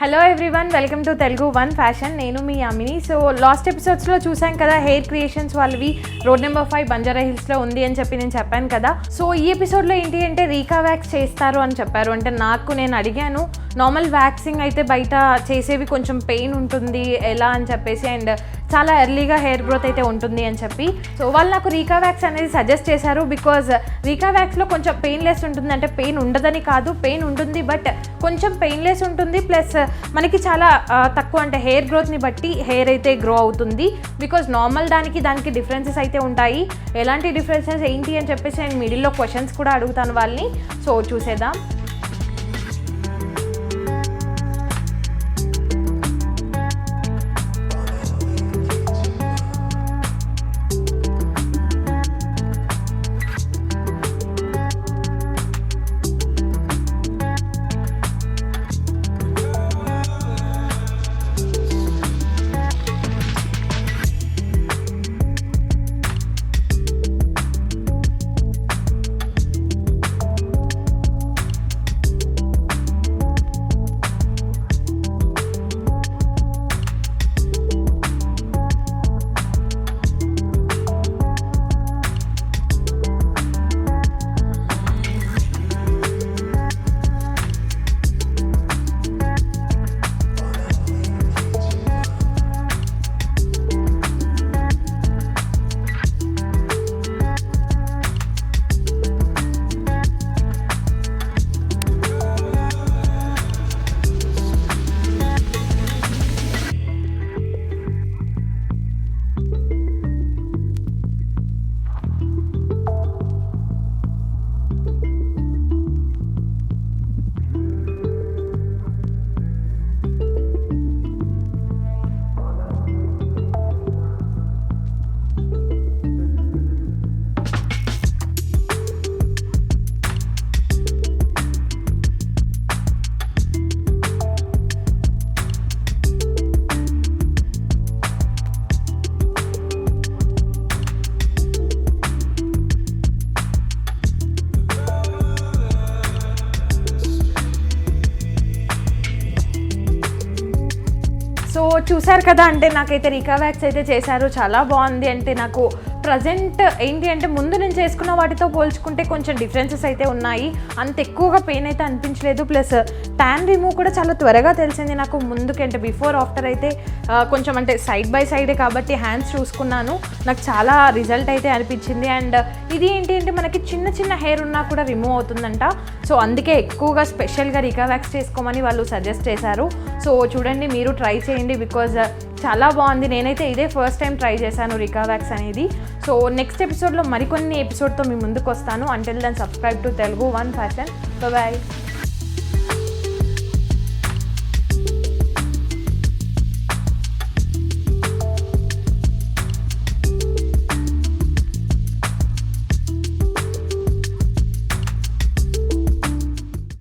Hello everyone, welcome to Telugu one fashion. నేను మీ Amini. So last ఎపిసోడ్స్లో చూసాం కదా, హెయిర్ క్రియేషన్స్ వాళ్ళవి రోడ్ నెంబర్ 5 బంజారా హిల్స్లో ఉంది అని చెప్పి నేను చెప్పాను కదా. సో ఈ ఎపిసోడ్లో ఏంటి అంటే రీకా వ్యాక్స్ చేస్తారు అని చెప్పారు. అంటే నేను అడిగాను, నార్మల్ వ్యాక్సింగ్ అయితే బయట చేసేవి కొంచెం పెయిన్ ఉంటుంది ఎలా అని చెప్పేసి, అండ్ చాలా ఎర్లీగా హెయిర్ గ్రోత్ అయితే ఉంటుంది అని చెప్పి. సో వాళ్ళు నాకు రీకా వ్యాక్స్ అనేది సజెస్ట్ చేశారు. బికాజ్ రీకా వ్యాక్స్లో కొంచెం పెయిన్లెస్ ఉంటుంది. అంటే పెయిన్ ఉండదని కాదు, పెయిన్ ఉంటుంది, బట్ కొంచెం పెయిన్లెస్ ఉంటుంది. ప్లస్ మనకి చాలా తక్కువ, అంటే హెయిర్ గ్రోత్ని బట్టి హెయిర్ అయితే గ్రో అవుతుంది. బికాజ్ నార్మల్ దానికి డిఫరెన్సెస్ అయితే ఉంటాయి. ఎలాంటి డిఫరెన్సెస్ ఏంటి అని చెప్పేసి నేను మిడిల్లో క్వశ్చన్స్ కూడా అడుగుతాను వాళ్ళని. సో చూసేద్దాం. సో చూసారు కదా, అంటే నాకైతే రీకా వ్యాక్స్ అయితే చేశారు, చాలా బాగుంది. అంటే నాకు ప్రజెంట్ ఏంటి అంటే ముందు నేను చేసుకున్న వాటితో పోల్చుకుంటే కొంచెం డిఫరెన్సెస్ అయితే ఉన్నాయి. అంత ఎక్కువగా పెయిన్ అయితే అనిపించలేదు. ప్లస్ ట్యాన్ రిమూవ్ కూడా చాలా త్వరగా తెలిసింది నాకు. ముందుకి అంటే బిఫోర్ ఆఫ్టర్ అయితే కొంచెం అంటే సైడ్ బై సైడే కాబట్టి హ్యాండ్స్ చూసుకున్నాను, నాకు చాలా రిజల్ట్ అయితే అనిపించింది. అండ్ ఇది ఏంటి అంటే మనకి చిన్న హెయిర్ ఉన్నా కూడా రిమూవ్ అవుతుందంట. సో అందుకే ఎక్కువగా స్పెషల్గా రీకా వ్యాక్స్ చేసుకోమని వాళ్ళు సజెస్ట్ చేశారు. సో చూడండి, మీరు ట్రై చేయండి, బికాజ్ చాలా బాగుంది. నేనైతే ఇదే ఫస్ట్ టైం ట్రై చేశాను రీకా వ్యాక్స్ అనేది. సో నెక్స్ట్ ఎపిసోడ్లో మరికొన్ని ఎపిసోడ్తో మీ ముందుకు వస్తాను. Until then subscribe to Telugu one fashion. Bye.